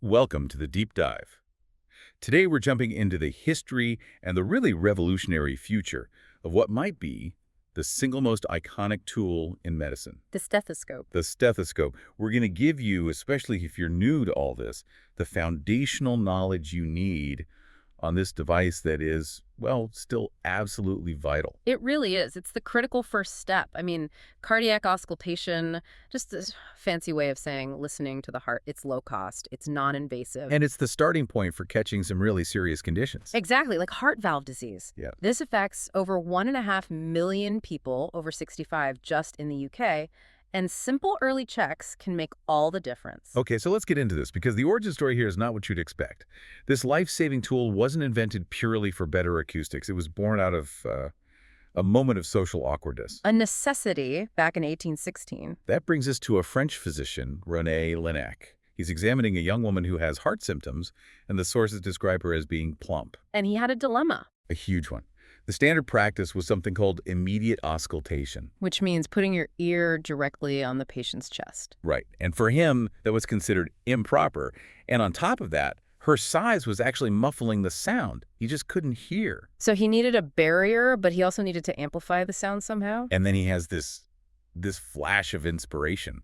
Welcome to the Deep Dive. Today we're jumping into the history and the really revolutionary future of what might be the single most iconic tool in medicine, The stethoscope. the stethoscope. We're going to give you, especially if you're new to all this, the foundational knowledge you need on this device that is, well, still absolutely vital. It really is. It's the critical first step. Cardiac auscultation, just this fancy way of saying listening to the heart. It's low cost. It's non-invasive. And it's the starting point for catching some really serious conditions. Exactly, like heart valve disease. Yeah. This affects over 1.5 million people over 65 just in the UK, and simple early checks can make all the difference. Okay, so let's get into this, because the origin story here is not what you'd expect. This life-saving tool wasn't invented purely for better acoustics. It was born out of a moment of social awkwardness. A necessity back in 1816. That brings us to a French physician, René Laënnec. He's examining a young woman who has heart symptoms, and the sources describe her as being plump. And he had a dilemma, A huge one. The standard practice was something called immediate auscultation. which means putting your ear directly on the patient's chest. Right. And for him, that was considered improper. And on top of that, her size was actually muffling the sound. He just couldn't hear. So he needed a barrier, but he also needed to amplify the sound somehow. And then he has this flash of inspiration.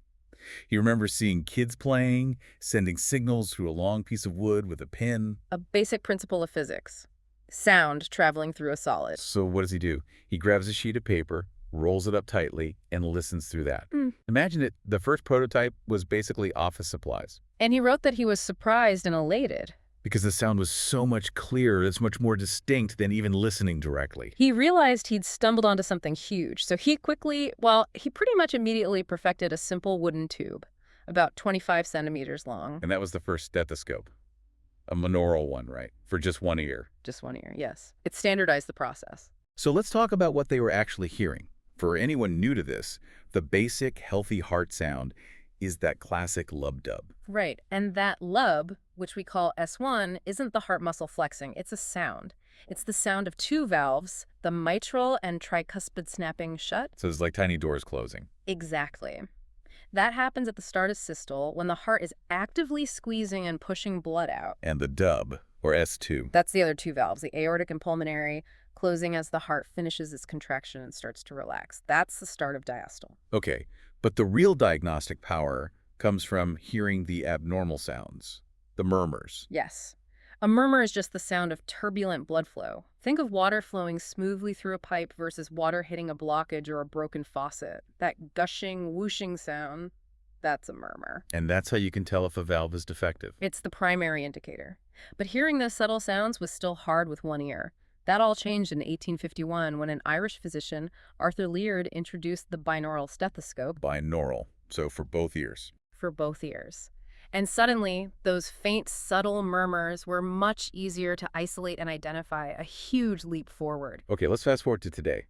He remembers seeing kids playing, sending signals through a long piece of wood with a pin. A basic principle of physics. Sound traveling through a solid. So what does he do? He grabs a sheet of paper, rolls it up tightly, and listens through that. Imagine it, the first prototype was basically office supplies. And he wrote that he was surprised and elated. Because the sound was so much clearer, it's much more distinct than even listening directly. He realized he'd stumbled onto something huge, so he pretty much immediately perfected a simple wooden tube, about 25 centimeters long. And that was the first stethoscope. A monaural one, right? For just one ear. Just one ear, yes. It standardized the process. So let's talk about what they were actually hearing. For anyone new to this, the basic healthy heart sound is that classic lub-dub. Right, and that lub, which we call S1, isn't the heart muscle flexing, it's a sound. It's the sound of two valves, the mitral and tricuspid snapping shut. So it's like tiny doors closing. Exactly. That happens at the start of systole when the heart is actively squeezing and pushing blood out. And the dub, or S2. That's the other two valves, the aortic and pulmonary, closing as the heart finishes its contraction and starts to relax. That's the start of diastole. Okay, but the real diagnostic power comes from hearing the abnormal sounds, the murmurs. Yes. A murmur is just the sound of turbulent blood flow. Think of water flowing smoothly through a pipe versus water hitting a blockage or a broken faucet. That gushing, whooshing sound, that's a murmur. And that's how you can tell if a valve is defective. It's the primary indicator. But hearing those subtle sounds was still hard with one ear. That all changed in 1851 when an Irish physician, Arthur Leard, introduced the binaural stethoscope. Binaural, so for both ears. For both ears. And suddenly, those faint, subtle murmurs were much easier to isolate and identify, a huge leap forward. Okay, let's fast forward to today,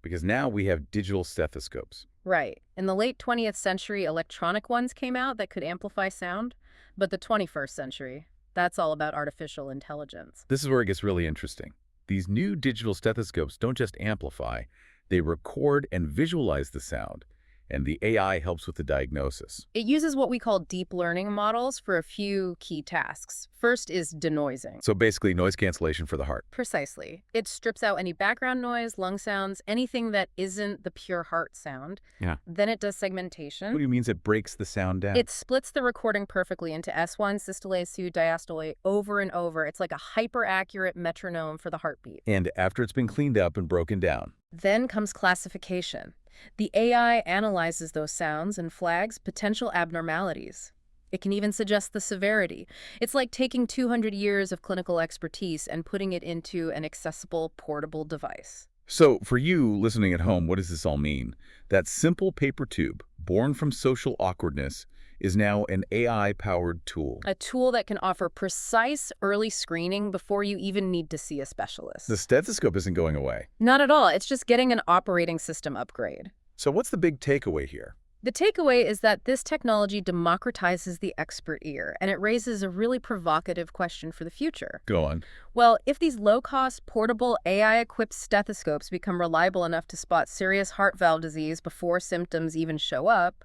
because now we have digital stethoscopes. Right. In the late 20th century, electronic ones came out that could amplify sound, but the 21st century, that's all about artificial intelligence. This is where it gets really interesting. These new digital stethoscopes don't just amplify, they record and visualize the sound, and the AI helps with the diagnosis. It uses what we call deep learning models for a few key tasks. First is denoising. So basically noise cancellation for the heart. Precisely. It strips out any background noise, lung sounds, anything that isn't the pure heart sound. Yeah. Then it does segmentation. What do you mean it breaks the sound down? It splits the recording perfectly into S1, systole, S2, diastole over and over. It's like a hyper-accurate metronome for the heartbeat. And after it's been cleaned up and broken down. Then comes classification. The AI analyzes those sounds and flags potential abnormalities. It can even suggest the severity. It's like taking 200 years of clinical expertise and putting it into an accessible, portable device. So for you listening at home, what does this all mean? That simple paper tube, born from social awkwardness, is now an AI-powered tool. A tool that can offer precise early screening before you even need to see a specialist. The stethoscope isn't going away. Not at all. It's just getting an operating system upgrade. So what's the big takeaway here? The takeaway is that this technology democratizes the expert ear, and it raises a really provocative question for the future. Go on. Well, if these low-cost, portable, AI-equipped stethoscopes become reliable enough to spot serious heart valve disease before symptoms even show up,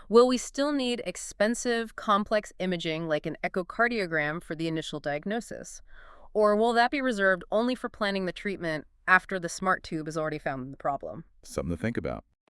Will we still need expensive, complex imaging like an echocardiogram for the initial diagnosis? Or will that be reserved only for planning the treatment after the smart tube has already found the problem? Something to think about.